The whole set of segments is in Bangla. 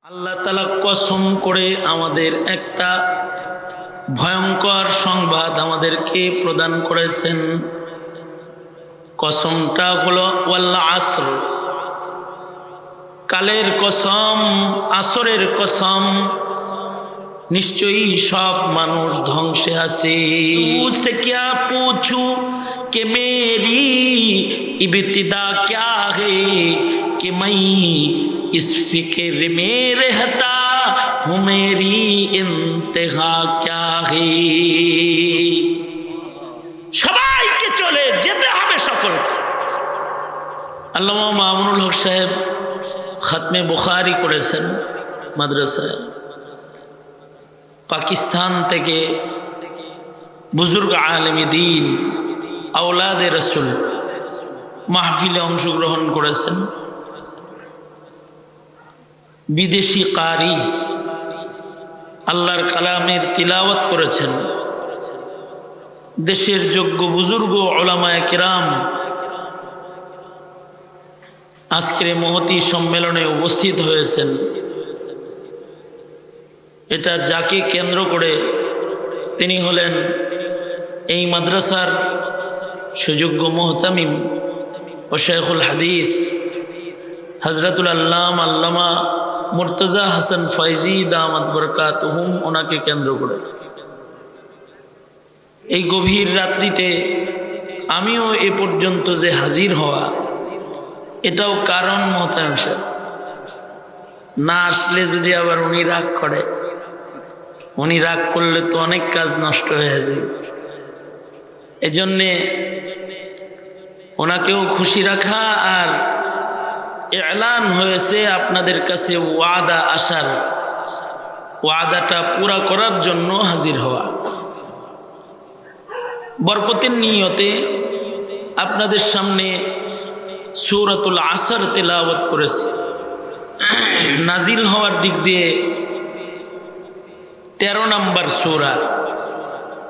আল্লাহ তাআলা কসম করে আমাদের একটা ভয়ঙ্কর সংবাদ আমাদেরকে প্রদান করেছেন। কসমটা হলো ওয়াল আসর, কালের কসম, আসরের কসম, নিশ্চয়ই সব মানুষ ধ্বংসে আছে। তুসে ক্যা পুছু कि मेरी इब्तिदा क्या है कि मैं इस फिक्र में रहता हूँ, मेरी इंतहा क्या है। সবাইকে চলে যেতে হবে সকলকে। আল্লামা মামুনুল হক সাহেব খতমে বুখারী করেছেন মাদ্রাসায়। পাকিস্তান থেকে বুজুর্গ আলেমে দ্বীন আওলাদে রসুল মাহফিলে অংশগ্রহণ করেছেন। বিদেশি কারি আল্লাহর কালামের তিলাওয়াত করেছেন। দেশের যোগ্য বুজুর্গ উলামায়ে কিরাম আজকের মহতী সম্মেলনে উপস্থিত হয়েছেন। এটা যাকে কেন্দ্র করে তিনি হলেন এই মাদ্রাসার সুযোগ্য মুহতামিম ও শেখুল হাদিস হযরতুল আল্লামা মুর্তজা হাসান ফয়জি দামাত বরকাতুহুম, ওনাকে কেন্দ্র করে এই গভীর রাত্রিতে আমিও এ পর্যন্ত যে হাজির হওয়া, এটাও কারণ মুহতামিম সাহেব। না আসলে যদি আবার উনি রাগ করে, উনি রাগ করলে তো অনেক কাজ নষ্ট হয়ে যায়। এজন্যে ওনাকেও খুশি রাখা, আর এলান হয়েছে আপনাদের কাছে ওয়াদা আসার, ওয়াদাটা পুরা করার জন্য হাজির হওয়া। বরকতের নিয়তে আপনাদের সামনে সূরাতুল আসর তেলাওয়াত করেছি। নাজিল হওয়ার দিক দিয়ে 13 নম্বর সূরা,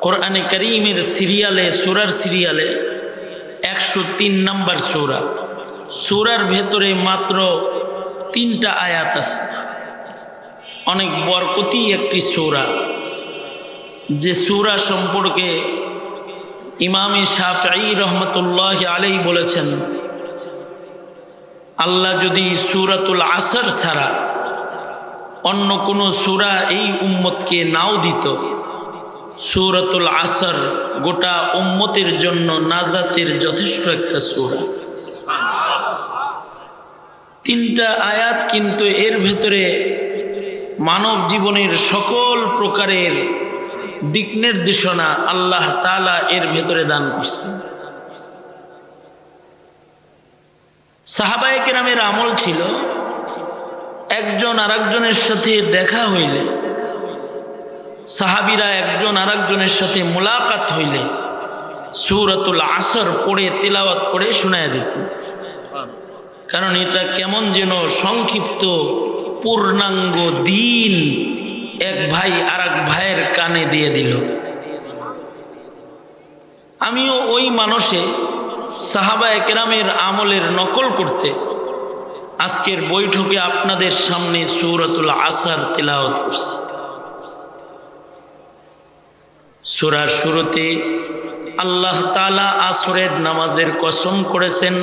কোরআনে কারীমের সিরিয়ালে, সূরার সিরিয়ালে 103 নম্বর সূরা। সূরার ভেতরে মাত্র 3টা আয়াত আছে। অনেক বরকতি একটি সূরা, যে সূরা সম্পর্কে ইমামে শাফিঈ রহমতুল্লাহি আলাইহি বলেছেন, আল্লাহ যদি সূরাতুল আসর ছাড়া অন্য কোনো সূরা এই উম্মতকে নাও দিত, সূরাতুল আসর গোটা উম্মতের জন্য নাজাতের যথেষ্ট একটা সূরা। 3টা আয়াত, কিন্তু এর ভেতরে মানব জীবনের সকল প্রকারের দিক নির্দেশনা আল্লাহ তাআলা এর ভেতরে দান করছেন। সাহাবায়ে কেরামের আমল ছিল, একজন আরেকজনের সাথে দেখা হইলে, সাহাবীরা একজন আরেকজনের সাথে মুলাকাত হইলে সূরাতুল আসর পড়ে তিলাওয়াত করে শোনায় দিতেন। কারণ এটা কেমন যেন সংক্ষিপ্ত পূর্ণাঙ্গ দিন এক ভাই আরেক ভাইয়ের কানে দিয়ে দিল। আমিও ওই মানুষে সাহাবায়ে কেরামের আমলের নকল করতে আজকের বৈঠকে আপনাদের সামনে সূরাতুল আসর তিলাওয়াত করছি। সূরার শুরুতে আল্লাহ তাআলা আসরের নামাজের কসম করেছেন,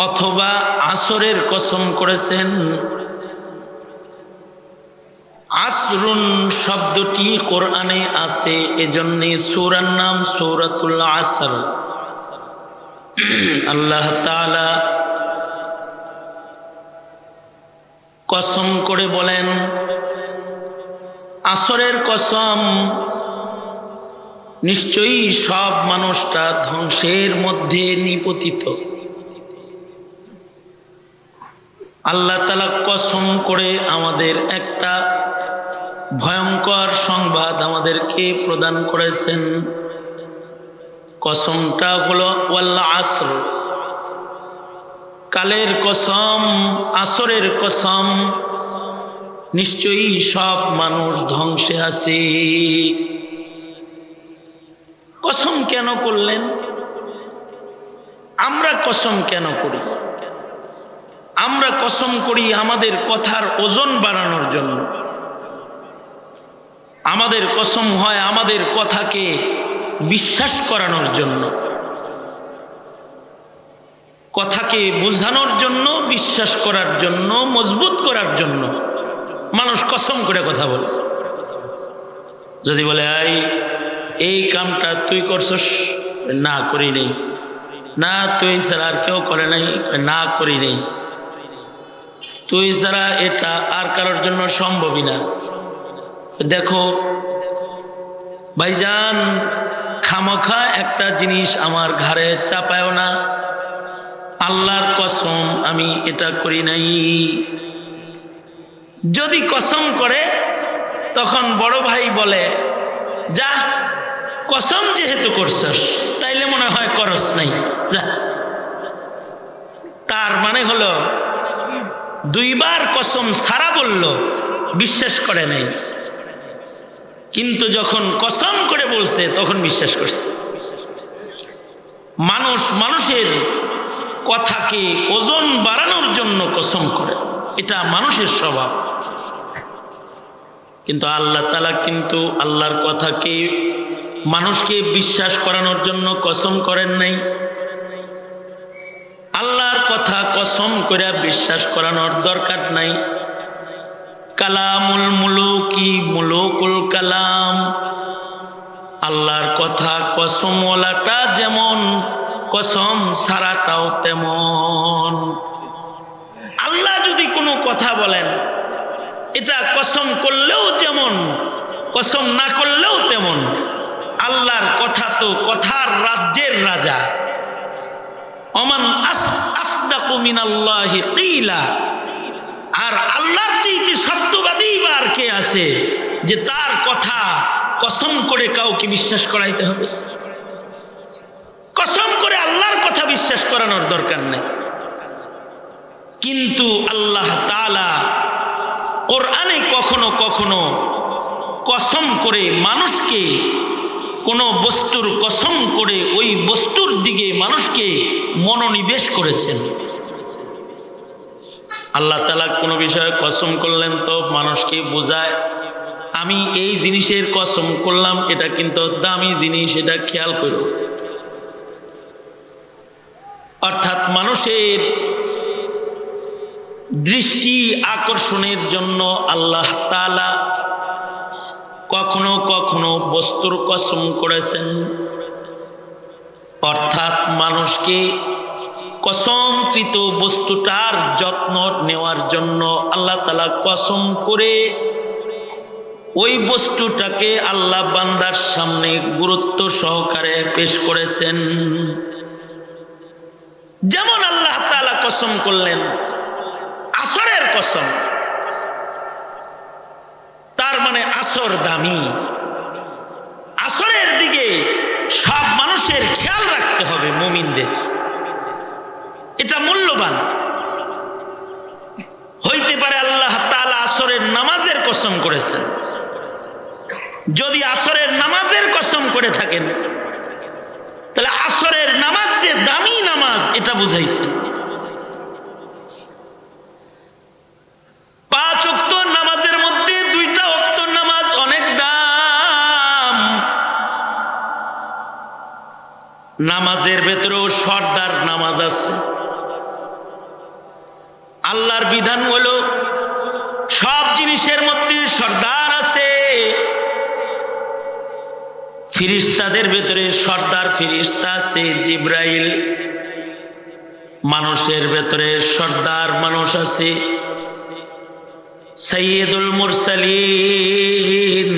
অথবা আসরের কসম করেছেন। আসরুন শব্দটি কোরআনে আছে, এজন্যে সূরার নাম সূরাতুল আসর। আল্লাহ তাআলা কসম করে বলেন, আসরের কসম, নিশ্চয়ই সব মানুষটা ধ্বংসের মধ্যে নিপতিত। আল্লাহ তাআলা কসম করে আমাদের একটা ভয়ঙ্কর সংবাদ আমাদেরকে প্রদান করেছেন। কসমটা হলো ওয়াল আসর, কালের কসম, আসরের কসম, নিশ্চয়ই সব মানুষ ধ্বংসে আছে। কসম কেন করলেন? আমরা কসম কেন করি? আমরা কসম করি আমাদের কথার ওজন বাড়ানোর জন্য, আমাদের কসম হয় আমাদের কথাকে বিশ্বাস করানোর জন্য, কথাকে বোঝানোর জন্য, বিশ্বাস করার জন্য, মজবুত করার জন্য মানুষ কসম করে কথা বলে। যদি বলে এই কামটা তুই করছস, না করি নেই, না তুই ছাড়া আর কেউ করে নাই, না করি নেই, তুই ছাড়া এটা আর কারোর জন্য সম্ভবই না। দেখো ভাইজান, খামোখা একটা জিনিস আমার ঘাড়ে চাপায়ও না, আল্লাহর কসম আমি এটা করি নাই। যদি কসম করে তখন বড় ভাই বলে, যা কসম যেহেতু করছস তাইলে মনে হয় করস নাই, যা। তার মানে হলো দুইবার কসম সারা বলল, বিশ্বাস করে নাই, কিন্তু যখন কসম করে বলছে তখন বিশ্বাস করছে। মানুষ মানুষের কথাকে ওজন বাড়ানোর জন্য কসম করে, এটা মানুষের স্বভাব। কিন্তু আল্লাহ তাআলা কিন্তু আল্লাহর কথাকে মানুষকে বিশ্বাস করানোর জন্য কসম করেন নাই। আল্লাহর কথা কসম করে বিশ্বাস করানোর দরকার নাই। কালামুল মুলুকি মুলুকুল কালাম, আল্লাহর কথা কসমওয়ালাটা যেমন, কসম সারাটাও তেমন। আল্লাহ যদি কোনো কথা বলেন, এটা কসম করলেও যেমন, কসম না করলেও তেমন। আল্লাহর কথা তো কথার রাজ্যের রাজা। ওমান আসদাকু মিনাল্লাহি কিলা, আর আল্লাহর চাইতে সত্যবাদী আর কে আছে যে তার কথা কসম করে কাউকে বিশ্বাস করাইতে হবে? কসম করে আল্লাহর কথা বিশ্বাস করানোর দরকার নেই। কিন্তু আল্লাহ তাআলা কোরআনে কখনো কখনো কসম করে মানুষকে, কোন বস্তুর কসম করে ওই বস্তুর দিকে মানুষকে মনোনিবেশ করেছেন। আল্লাহ তাআলা কোনো বিষয়ে কসম করলেন তো মানুষকে বোঝায়, আমি এই জিনিসের কসম করলাম, এটা কিন্তু দামি জিনিস, এটা খেয়াল করো। অর্থাৎ মানুষের দৃষ্টি আকর্ষণের জন্য আল্লাহ তাআলা কখনো কখনো বস্তুর কসম করেছেন। অর্থাৎ মানুষকে কসমকৃত বস্তুটার যত্ন নেওয়ার জন্য আল্লাহ তাআলা কসম করে ওই বস্তুটাকে আল্লাহ বান্দার সামনে গুরুত্ব সহকারে পেশ করেছেন। যেমন আল্লাহ তাআলা কসম করলেন আসরের কসম, তার মানে আসর দামি, আসরের দিকে সব মানুষের খেয়াল রাখতে হবে, মুমিনদের। এটা মূল্যবান হইতে পারে। আল্লাহ তাআলা আসরের নামাজের কসম করেছেন। যদি আসরের নামাজের কসম করে থাকেন তাহলে আসরের নামাজ যে দামি নামাজ এটা বুঝাইছেন। 5 ওয়াক্ত নামাজের মধ্যে 2টা ওয়াক্ত নামাজ অনেক দাম। নামাজের ভেতরেও সর্দার নামাজ আছে। আল্লাহর বিধান হলো সব জিনিসের মধ্যে সর্দার আছে। ফিরিস্তাদের ভেতরে সর্দার ফিরিস্তা আছে জিব্রাইল, মানুষের ভেতরে সর্দার মানুষ আছে সাইয়্যিদুল মুরসালিন,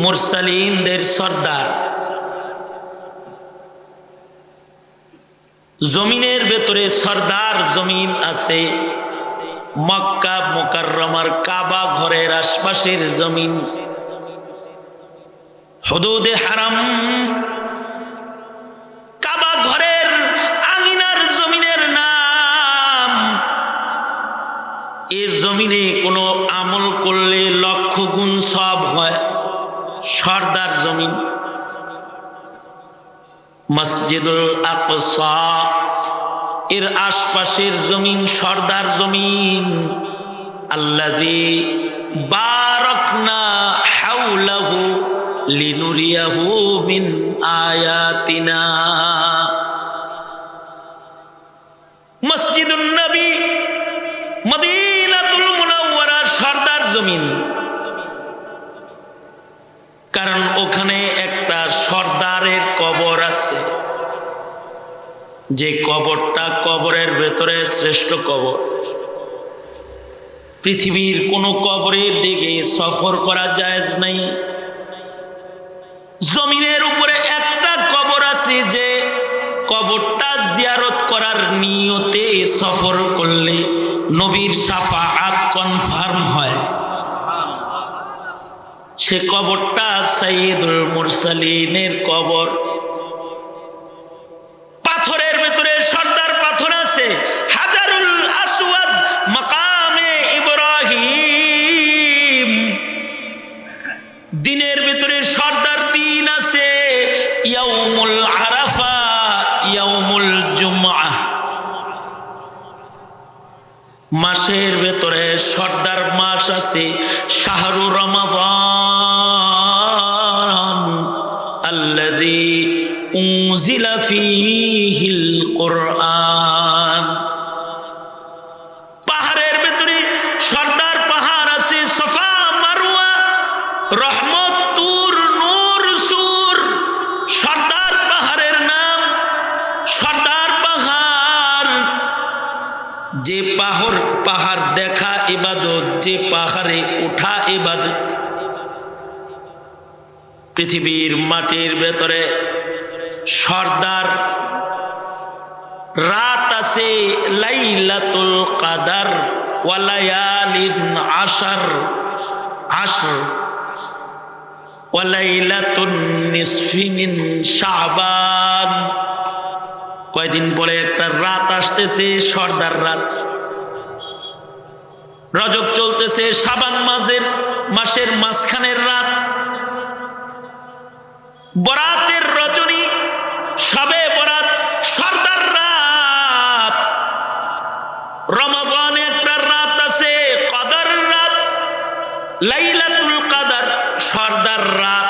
মুরসালিনদের সর্দার। জমিনের ভেতরে সর্দার জমিন আছে, মক্কা মুকাররমার কাবা ঘরের আশপাশের জমিন, হুদুদে হারাম, কাবা ঘরের আঙিনার জমিনের নাম। এই জমিনে কোনো আমল করলে 1,00,000 গুণ সওয়াব হয়, সর্দার জমিন। মসজিদুল আকসা এর আশপাশের জমিন সর্দার জমিন। আল্লাযী বারাকনা হাওলাহু লিনুরিয়াহু মিন আয়াতিনা। মসজিদুন নবী মদিনাতুল মুনাওয়ারা সর্দার জমিন, কারণ ওখানে একটা সর্দারের কবর আছে, যে কবরটা কবরের ভেতরে শ্রেষ্ঠ কবর। পৃথিবীর কোন কবরের দিকে সফর করা জায়েজ নাই। জমিনের উপরে একটা কবর আছে, যে কবরটা জিয়ারত করার নিয়তে সফর করলে নবীর শাফাআত কনফার্ম হয়। সে কবরটা সাইয়্যিদুল মুরসালিনের কবর। পাথরের ভেতরে সর্দার পাথর আছে, হাজারুল আসওয়াদ মাকামে ইব্রাহিম। দিনের ভেতরে সর্দার দিন আছে, ইয়াউমুল আরাফা, ইয়াউমুল জুমআহ। মাসের ভেতরে সর্দার মাস আছে, শাহরু রমাদান আল্লাযী উনজিলা ফীহিল কুরআন। পাহাড়ের ভেতরে সর্দার পাহাড় আছে, সফা মারওয়া, রহমত, তুর, নূর, সুর। সর্দার পাহাড়ের নাম সর্দার পাহাড়। যে পাহাড় দেখা ইবাদত, যে পাহাড়ে ওঠা ইবাদত। পৃথিবীর মাটির ভেতরে সর্দার রাত আছে, লাইলাতুল কাদার ওয়া লায়ালিন আশর, ওয়া লাইলাতুন নিসফি মিন শাবান। কয়দিন পরে একটা রাত আসতেছে, সর্দার রাত। রজব চলতেছে, শাবান মাসের মাঝখানের রাত। বরাতের রজনী, শবে বরাত, সর্দার রাত। রমাদানে একটা রাত আছে, কদর রাত, লাইলাতুল কদর, সর্দার রাত।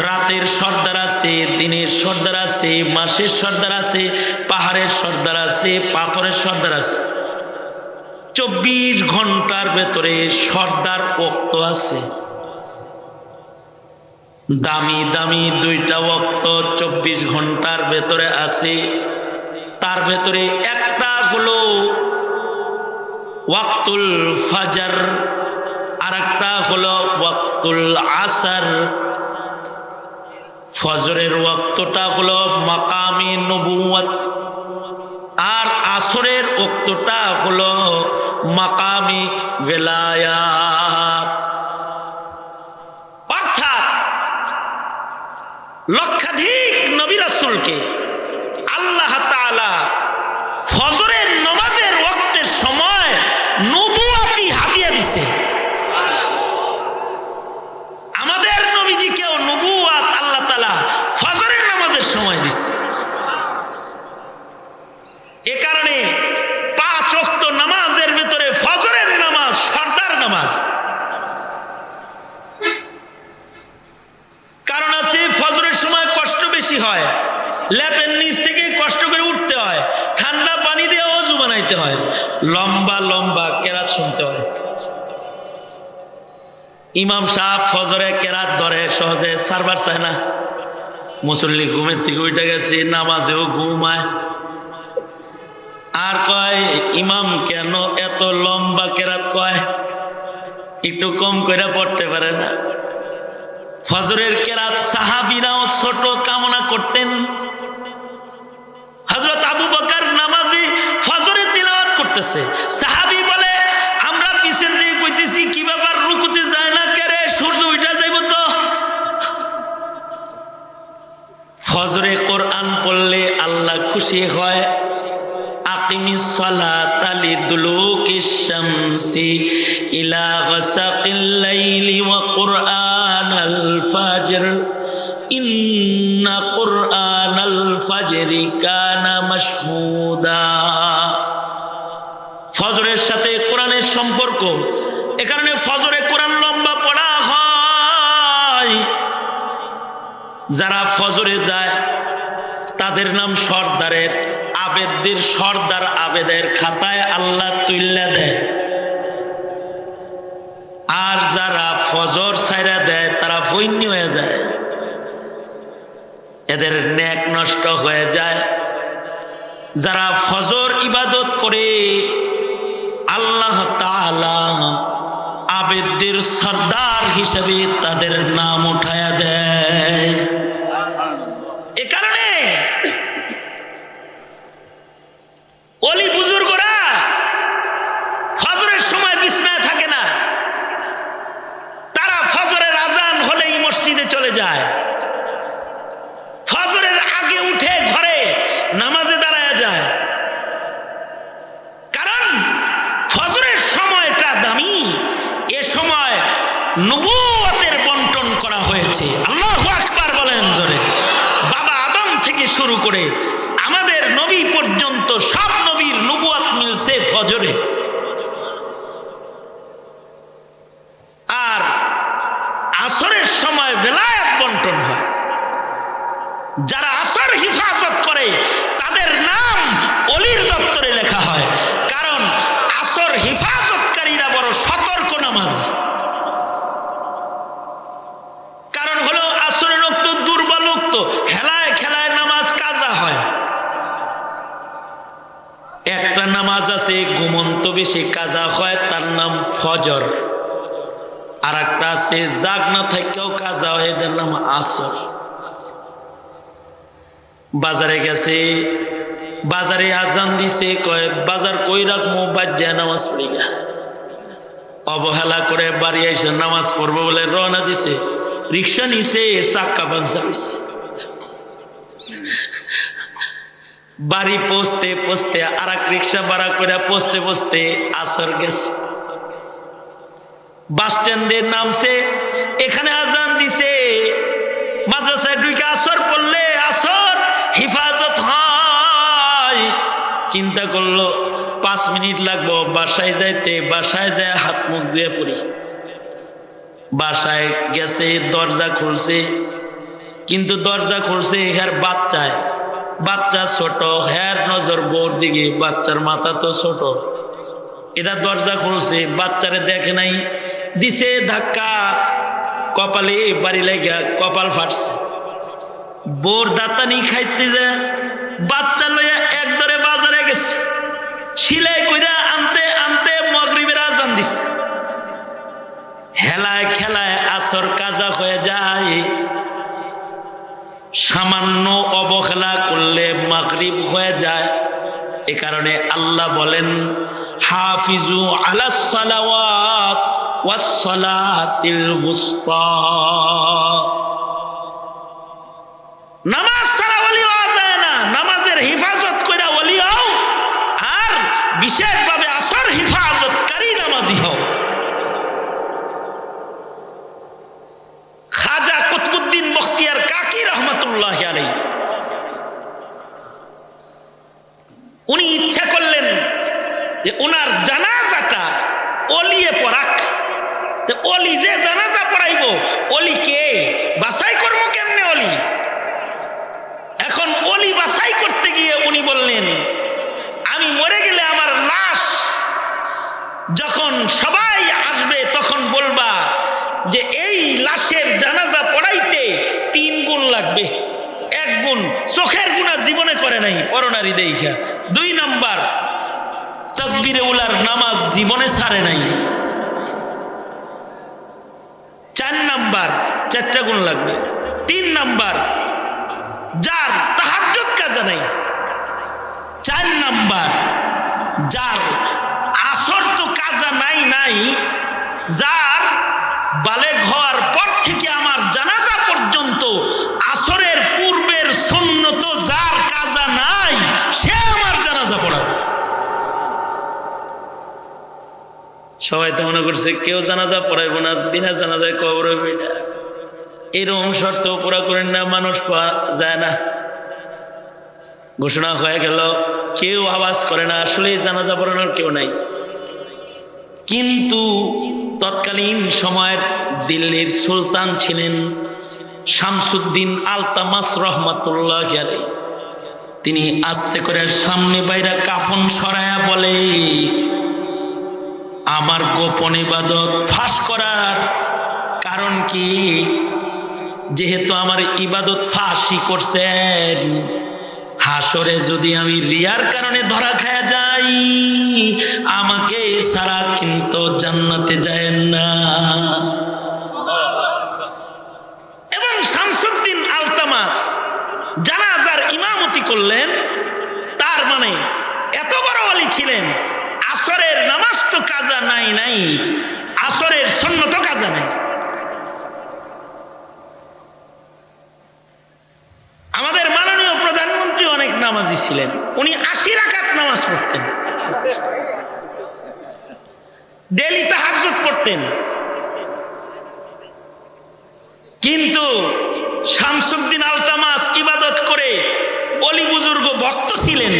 রাতের সর্দার আছে, দিনের সর্দার আছে, মাসের সর্দার আছে, পাহাড়ের সর্দার আছে, পাথরের সর্দার আছে। 24 ঘন্টার ভেতরে সর্দার ওয়াক্ত আছে। দামি দামি 2টা ওয়াক্ত 24 ঘন্টার ভেতরে আছে। তার ভেতরে একটা হলো ওয়াক্তুল ফাজর, আর একটা হলো ওয়াক্তুল আসর। ফজরের ওয়াক্তটা হলো মাকামে নবুয়ত, আর আসরের ওয়াক্তটা হলো মাকামে বেলায়াত। অর্থাৎ লক্ষাধিক নবী রাসূলকে আল্লাহ তাআলা ফজরের নামাজের ওয়াক্তের সময় নবুয়তি হাদিয়া দিছে। আমাদের নবীজিকেও নবুয়ত আল্লাহ তাআলা ফজরের নামাজের সময় দিছে। এ কারণে 5 ওয়াক্ত নামাজের ভিতরে ফজরের নামাজ সর্দার নামাজ। কারণ আছে, ফজরের সময় কষ্ট বেশি হয়, ল্যাপের নিচ থেকে কষ্ট করে উঠতে হয়, ঠান্ডা পানি দিয়ে ওযু বানাইতে হয়, লম্বা লম্বা কেরাত শুনতে হয়। ইমাম সাহেব ফজরে কেরাত ধরে, সহজে সারবার চায় না। মুসল্লি ঘুমের থেকে উঠে গেছে, নামাজেও ঘুমায়, আর কয় ইমাম কেন এত লম্বা কেরাত কয়, একটু কম করে পড়তে পারে না। ফজরের কেরাত সাহাবীরাও ছোট কামনা করতেন। হযরত আবু বকর নামাজি ফজরের তিলাওয়াত করতেছে, সাহাবী বলে আমরা পিছন দিয়ে কইতেছি কি ব্যাপার, রুকুতে যায় না কেরে, সূর্য উঠা যাইব তো। ফজরে কোরআন পড়লে আল্লাহ খুশি হয়। আকিমিস সালাতা লিদুলুকিশ শামসি ইলা গাসাকিল লাইলি ওয়া কুরআনাল ফাজর ইন্না কুরআনাল ফাজরি কানা মাশহুদা। ফজরের সাথে কোরআনের সম্পর্ক, এ কারণে ফজরে কোরআন লম্বা পড়া হয়। যারা ফজরে যায় তাদের নাম সর্দারের আবেদদের সর্দার আবেদের খাতায় আল্লাহ তুল্লা দেয়। আর যারা ফজর ছাইরা দেয় তারা বৈন্য হয়ে যায়, এদের নেক নষ্ট হয়ে যায়। যারা ফজর ইবাদত করে আল্লাহ তাআলা আবেদদের সর্দার হিসেবে তাদের নাম উঠায়া দেয়। এ কারণে ওলি বুজুর্গরা ফজরের সময় বিছনায় থাকে না, তারা ফজরের আজান হলেই মসজিদে চলে যায়। ফজরের আগে উঠে ঘরে নামাজে দাঁড়ায় যায়, কারণ ফজরের সময়টা দামি। এ সময় নবুয়তের বন্টন করা হয়েছে। আল্লাহু আকবার বলেন জোরে। বাবা আদম থেকে শুরু করে আমাদের নবী পর্যন্ত সব নবীর নবুয়ত মিলছে ফজরে। আর আসরের সময় বেলায়েত বন্টন হয়। যারা আসর হিফাজত করে তাদের নাম ওলির দপ্তরে লেখা হয়, কারণ আসর হিফাজতকারীরা বড় সতর্ক নামাজি। কারণ হলো আসরের রক্ত দুর্বল উক্ত হেলায় খেলায় নামাজ কাজা হয়। একটা নামাজ আছে ঘুমন্ত বেশি কাজা হয়, তার নাম ফজর। আর একটা আছে জাগনা থেকেও কাজা হয়, এটার নাম আসর। বাজারে গেছে, বাজারে আজান দিছে, কয় বাজার কই রাখবো, বাজ্যায় নামাজ পড়ি গা। অবহেলা করে বাড়ি এসে নামাজ পড়বো বলে রওনা দিছে, রিক্সা নিছে, চাক্কা পাংচার হইছে। বাড়ি পৌঁছতে পৌঁছতে আর এক রিক্সা ভাড়া করে পৌঁছতে পৌঁছতে আসর গেছে। বাস স্ট্যান্ডে নামছে, এখানে আজান দিছে, মাদ্রাসায় ঢুকে আসর পড়লে আসর হিফাজত হয়। চিন্তা করলো 5 মিনিট লাগবো বাসায় যাইতে, বাসায় যায় হাত মুখ ধুয়ে পড়ি। বাসায় গেছে, দরজা খুলছে, কিন্তু দরজা খুলছে হ্যার বাচ্চায়, বাচ্চা ছোট, হ্যার নজর বোর দিকে, বাচ্চার মাথা তো ছোট। এটা দরজা খুলছে, বাচ্চারে দেখে নাই, দিছে ধাক্কা, কপালে বাড়ি লাগা কপাল ফাটছে। বোর দাঁতানি খাইতে যায়, বাচ্চা লইয়া একদরে বাজারে গেছে, সিলাই কইরা আনতে আনতে মাগরিবের আজান দিছে। হেলায় খেলায় আসর কাজা হয়ে যায়। সামান্য অবহেলা করলে মাগরিব হয়ে যায়। এ কারণে আল্লাহ বলেন, হাফিজু আলাস সালাওয়াত ওয়াস সালাতিল উসতা। নামাজ ছাড়া ওলি হওয়া যায় না, নামাজের হিফাজত কইরা ওলি হও, আর বিশেষভাবে আসর হিফাজতকারী নামাজি হও। খাজা কুতবুদ্দিন বখতিয়ার কাকি রহমাতুল্লাহ আলাইহি, উনি ইচ্ছা করলেন যে ওনার জানাজাটা ওলিয়ে পড়াক। ওলি যে জানাজা পড়াইব, ওলি কে বাছাই করবো কেমনে ওলি? এখন ওলি বাছাই করতে গিয়ে উনি বললেন, আমি মরে গেলে আমার লাশ যখন সবাই আসবে তখন বলবা যে এই লাশের জানাজা পড়াইতে 3 গুণ লাগবে। 1 গুণ চোখের গুণা জীবনে করে নাই, করোনারি দেখা। 2 নাম্বার তাকবীরে উলার নামাজ জীবনে ছাড়ে নাই। 4 নাম্বার 4টা গুণ লাগবে। 3 নাম্বার যার তাহাজ্জুদ কাজা নাই। 4 নাম্বার যার আসর তো কাজা নাই, যার বালেগ হওয়ার পর থেকে আমার জানাজা পর্যন্ত আসরের পূর্বের সুন্নত যার কাজা নাই, সে আমার জানাজা পড়াবে। সবাই তো মনে করছে কেউ জানাজা পড়াইব না, বিনা জানাজায় কবর হইবে না। এরকম শর্ত পুরা করেন না, মানুষ পাওয়া যায় না। ঘোষণা হয়ে গেল, কেউ আওয়াজ করে না, আসলে জানাজা পড়ানোর কেউ নাই। কিন্তু তৎকালীন সময়ের দিল্লির সুলতান ছিলেন শামসুদ্দিন আলতামাস রহমাতুল্লাহ আলাইহি। তিনি আস্তে করে সামনে বাইরে কাফন সরায়া বলে, আমার গোপন ইবাদত ফাঁস করার কারণ কি? যেহেতু আমার ইবাদত ফাঁসই করছেন, হাসরে যদি আমি রিয়ার কারণে ধরা খায়া যাই, আমাকে সারা কিন্তু জান্নাতে যায় না। এবং শামসুদ্দিন আলতামাস জানাজার ইমামতি করলেন। তার মানে এত বড় ওলি ছিলেন, আসরের নামাজ তো কাজা নাই, আসরের সুন্নত কাজা নাই। আমাদের মাননীয় প্রধানমন্ত্রী অনেক নামাজি ছিলেন, উনি 80 রাকাত নামাজ পড়তেন, ডেইলি তাহাজ্জুদ পড়তেন। কিন্তু শামসুদ্দিন আলতামাস ইবাদত করে অলি বুজুর্গ ভক্ত ছিলেন,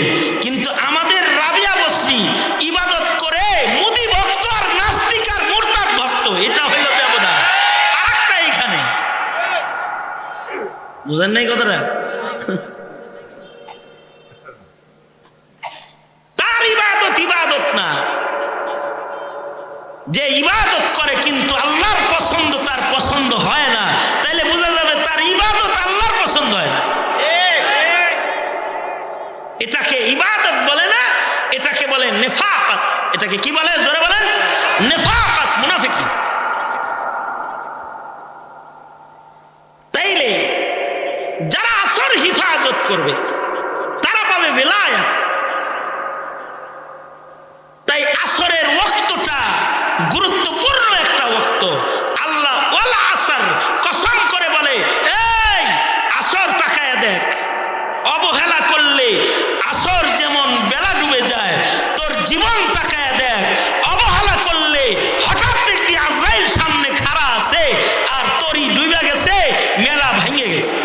কিন্তু আমাদের রাবিয়া বসরি ইবাদত করে মুদি ভক্ত আর নাস্তিক আর মুরতাদ ভক্ত। এটা হইল ব্যবধান, ফারাকটা এখানে। বুঝেন নাই কথাটা? তার ইবাদত ইবাদত না, যে ইবাদত করে কিন্তু আল্লাহর পছন্দ তার পছন্দ হয় না, তাইলে বোঝা যাবে তার ইবাদত আল্লাহর পছন্দ হয় না। এটাকে ইবাদত বলে না, এটাকে বলে নেফাকাত। এটাকে কি বলে? জোরে বলেন, নেফাকাত, মুনাফিকি। তাইলে যারা আসর হিফাজত করবে তারা পাবে বেলায়াত। তাই আসরের ওয়াক্তটা গুরুত্বপূর্ণ একটা ওয়াক্ত। আল্লাহ ওয়াল আসর কসম করে বলে, এই আসর তাকায়া দেখ। অবহেলা করলে আসর যেমন বেলা ডুবে যায়, তোর জীবন তাকায়া দেখ। অবহেলা করলে হঠাৎ দেখবি আজরাইল সামনে খাড়া আছে আর তোরই ডুবে গেছে, মেলা ভেঙে গেছে।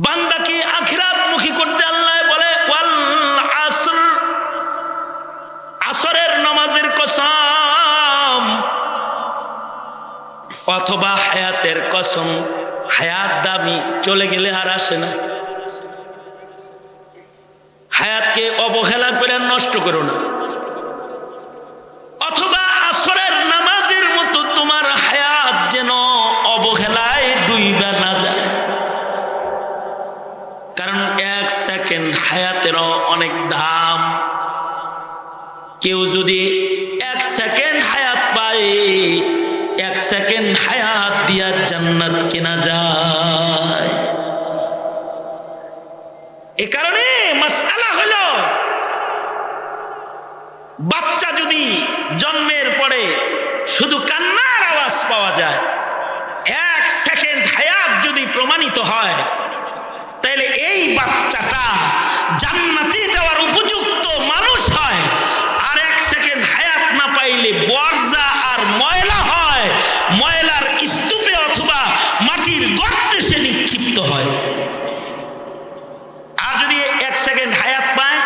বান্দাকে আখিরাত মুখী করতে আল্লাহ বলে ওয়াল আসর, আসরের নামাজের কসম, অথবা হায়াতের কসম। হায়াত দামি, চলে গেলে আর আসে না। হায়াতকে অবহেলা করে নষ্ট করো না। অথবা আসরের নামাজের মতো তোমার হায়াত যেন অবহেলায় ডুইবা না যায়। কারণ 1 সেকেন্ড হায়াতেরও অনেক দাম। কেউ যদি 1 সেকেন্ড হায়াত পায়, 1 সেকেন্ড হায়াত দিয়া জান্নাত কেনা যায়। এ কারণে মাসআলা হলো, বাচ্চা যদি জন্মের পরে শুধু কান্নার আওয়াজ পাওয়া যায়, 1 সেকেন্ড হায়াত যদি প্রমাণিত হয়, তাহলে এই বাচ্চাটা জান্নাতে যাওয়ার উপযুক্ত মানুষ হয়। আর 1 সেকেন্ড হায়াত না পাইলে বর্জা আর ময়লা হয়, ময়লার স্তূপে অথবা মাটির গর্তে সে নিক্ষিপ্ত হয়। আর যদি 1 সেকেন্ড হায়াত পায়,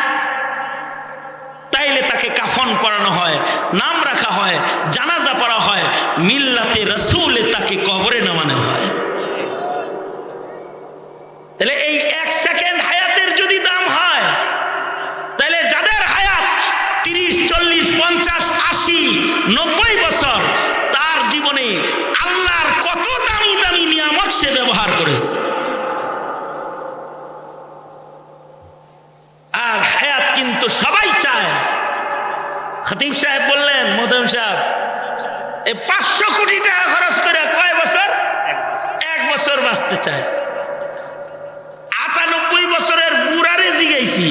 তাইলে তাকে কাফন পরানো হয়, নাম রাখা হয়, জানাজা পড়া হয়, মিল্লাতে রাসূলে তাকে কবরে নামানো হয়। তাহলে এই 1 সেকেন্ড হায়াতের যদি দাম হয়, তাহলে যাদের হায়াত 30, 40, 50, 80, 90 বছর, তার জীবনে আল্লাহর কত দামি দামি নিয়ামত সে ব্যবহার করেছে। আর হায়াত কিন্তু সবাই চায়। খতিব সাহেব বললেন, মোহতামিম সাহেব, 500 কোটি টাকা খরচ করে কয় বছর? 1 বছর বাঁচতে চায়। 98 বছরের বুড়ারে জিগাইছি,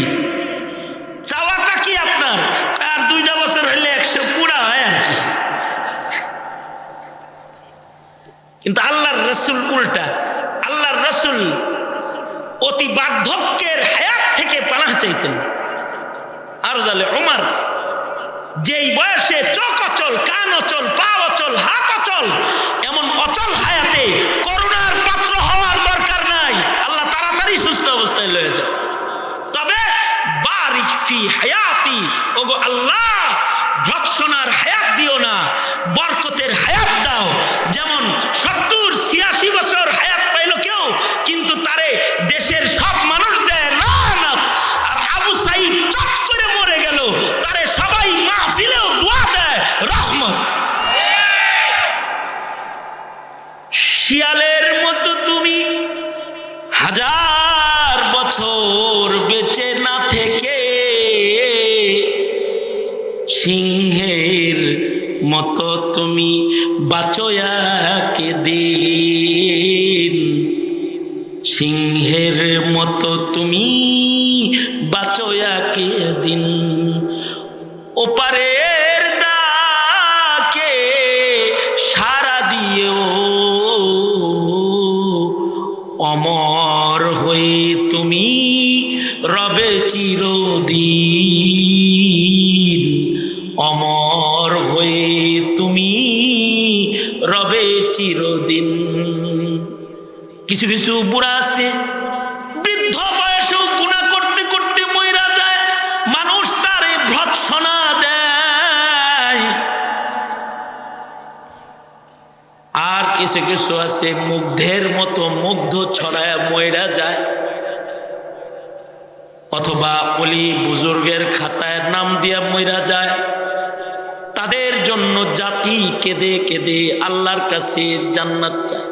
চাওয়াটা কি আপনার? আর 2টা বছর হইলে 100 পুরা হয় আর কি। কিন্তু আল্লাহর রাসূল উল্টা। আল্লাহর রাসূল অতি বার্ধক্যের হায়াত থেকে পানাহ চাইতেন। আর জালে উমর যেই বয়সে চোখ অচল, কান অচল, পা অচল, হাত অচল, এমন অচল হায়াতে করুণার পাত্র হওয়ার ফি হায়াতি, ওগো আল্লাহ ভৎসনার হায়াত দিও না, বরকতের হায়াত দাও। যেমন 70-86 বছর হায়াত পাইল কেউ, কিন্তু তারে দেশের সব মানুষ দেয় লানত। আর আবু সাঈদ চট করে মরে গেল, তারে সবাই মাহফিলেও দোয়া দেয় রহমত। শিয়ালের মতো তুমি 1000 বছর বেঁচে না থেকে সিংহের মতো তুমি বাঁচো একদিন, সিংহের মতো তুমি বাঁচো একদিন। ওপারের ডাকে সাড়া দিও, অমর হয়ে তুমি রবে চিরদিন, অমর হয়ে তুমি রবে চিরদিন। কিছু কিছু বুড়া আছে বৃদ্ধ বয়সেও গুনাহ করতে করতে মইরা যায়, মানুষ তারে ভৎসনা দেয়। আর কিছু কিছু আছে মুগ্ধের মতো মুগ্ধ ছড়ায় মইরা যায়, অথবা ওলি বুজুর্গের খাতায় নাম দিয়া মইরা যায়। তাদের জন্য জাতি কেঁদে কেঁদে আল্লাহর কাছে জান্নাত চায়।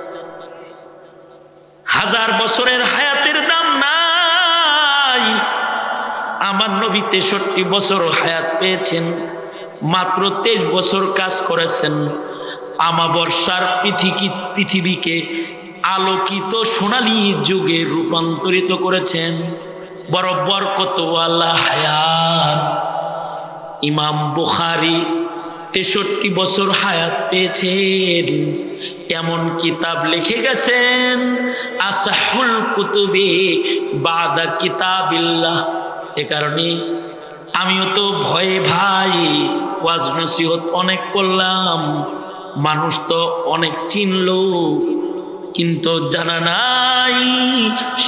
1000 বছরের হায়াতের দাম নাই। আমার নবী 63 বছর হায়াত পেয়েছেন, মাত্র 23 বছর কাজ করেছেন। আমাবর্ষার পৃথিবীকে আলোকিত সোনালী যুগে রূপান্তরিত করেছেন। বড় বরকতওয়ালা হায়াত। ইমাম বুখারী 63 বছর হায়াত পেয়েছেন, এমন কিতাব লিখে গেছেন আসাহুল কুতুবি বাদা কিতাবিল্লাহ। এ কারণে আমিও তো ভয়ে ভাই ওয়াজ নসিহত অনেক করলাম, মানুষ তো অনেক চিনলো, কিন্তু জানা নাই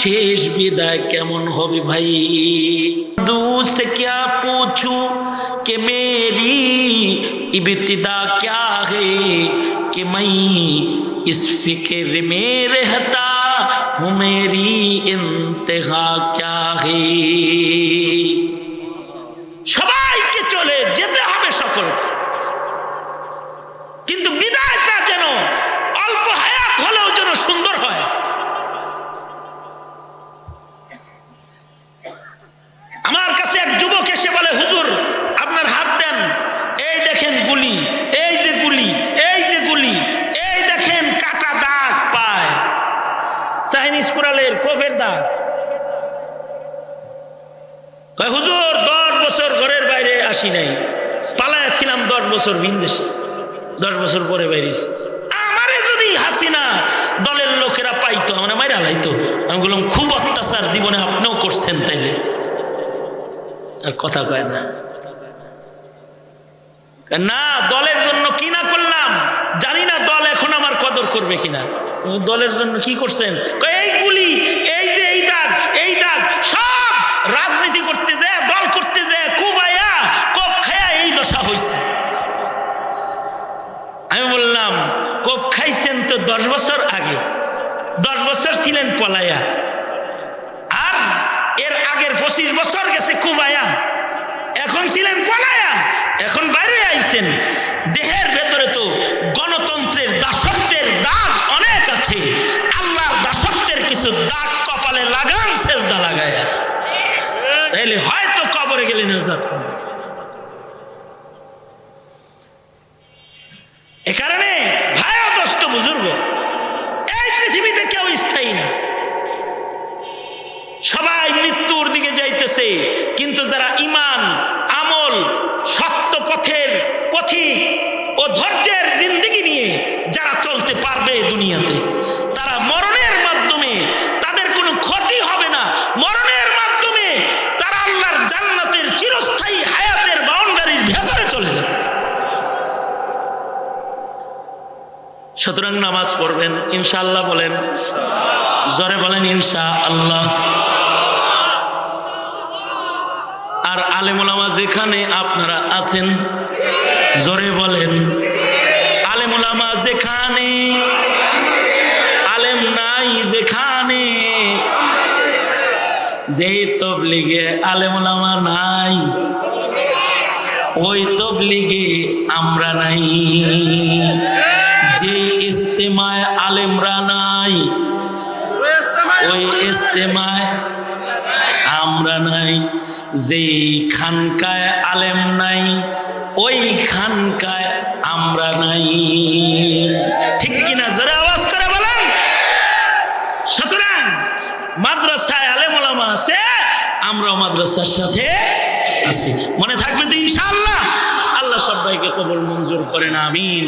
শেষ বিদায় কেমন হবে ভাই। দুসে ক্যা পুছু कि मेरी इब्तिदा क्या है कि मैं इस फिक्र में रहता हूँ, मेरी इंतहा क्या है। সবাইকে চলে যেতে হবে সকলকে, কিন্তু বিদায়টা যেন অল্প হায়াত হলেও যেন সুন্দর হয়। আমার কাছে এক যুবক এসে বলে, হুজুর আপনার হাত দেন, এই দেখেন গুলি, এই যে গুলি, এই যে গুলি, এই দেখেন কাটা দাগ পায়, চাইনিজ কুড়ালের কোপের দাগ। হুজুর 10 বছর ঘরের বাইরে আসি নাই, পালায় ছিলাম 10 বছর ভিনদেশে, 10 বছর পরে বাইরেছি। আমারে যদি হাসিনা দলের লোকেরা পাইতো আমরা মাইরা লাইতো। আমি বললাম খুব অত্যাচার জীবনে আপনিও করছেন, তাইলে আর কথা কয় না। না, দলের জন্য কি না করলাম জানি না, দল এখন আমার কদর করবে কিনা। দলের জন্য কি করছেন? এই গুলি, এই যে এই দাগ, এই দাগ, সব রাজনীতি করতে যায়, দল করতে যায়, কুবাইয়া কোপ খায়া এই দশা হয়েছে। আমি বললাম কোপ খাইছেন তো 10 বছর আগে, 10 বছর ছিলেন পলায়া, আর এর আগের 25 বছর গেছে কুবাইয়া, এখন ছিলেন পলায়া, এখন বাইরে আইছেন। দেহের ভেতরে তো গণতন্ত্রের দাসত্বের দাগ অনেক আছে। আল্লাহর দাসত্বের কিছু দাগ কপালে লাগান, সেজদা লাগায়া, তাইলে হয়তো কবরে গেলে নাজাত। এ কারণে ভাই দোস্ত বুজুর্গ, এই পৃথিবীতে কেউ স্থায়ী না, সবাই মৃত্যুর দিকে যাইতেছে। কিন্তু যারা ঈমান, আমল, সত্য পথের পথিক ও ধৈর্যের জিন্দেগি নিয়ে যারা চলতে পারবে দুনিয়াতে, তারা মরণের মাধ্যমে তাদের কোনো ক্ষতি হবে না। মরণের মাধ্যমে তারা আল্লাহর জান্নাতের চিরস্থায়ী হায়াতের বাউন্ডারির ভেতরে চলে যাবে। সুতরাং নামাজ পড়বেন ইনশাআল্লাহ, বলেন জোরে বলেন ইনশাআল্লাহ। আর আর আলেম ওলামা যেখানে আপনারা আছেন, জোরে বলেন, আলেম ওলামা যেখানে, আলেম নাই যেখানে, যেই তবলিগে আলেম ওলামা নাই, ওই তবলিগে আমরা নাই। যে ইস্তেমায় আলেমরা নাই, ওই ইস্তেমায় আমরা নাই। যেই খানকায় আলেম নাই, ওই খানকায় আমরা নাই। ঠিক কিনা? জোরে আওয়াজ করে বলেন। সুতরাং মাদ্রাসায় আলেম ওলামা আছে, আমরাও মাদ্রাসার সাথে আছি। মনে থাকবে তো ইনশাআল্লাহ? আল্লাহ সবাইকে কবুল মঞ্জুর করেন, আমিন।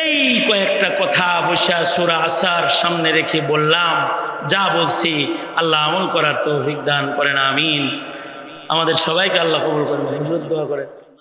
এই কয়েকটা কথা বসা সূরা আসর সামনে রেখে বললাম। যা বলছি আল্লাহ আমল করার তৌফিক দান করেন, আমিন। আমাদের সবাইকে আল্লাহ কবুল করেন, দোয়া করেন।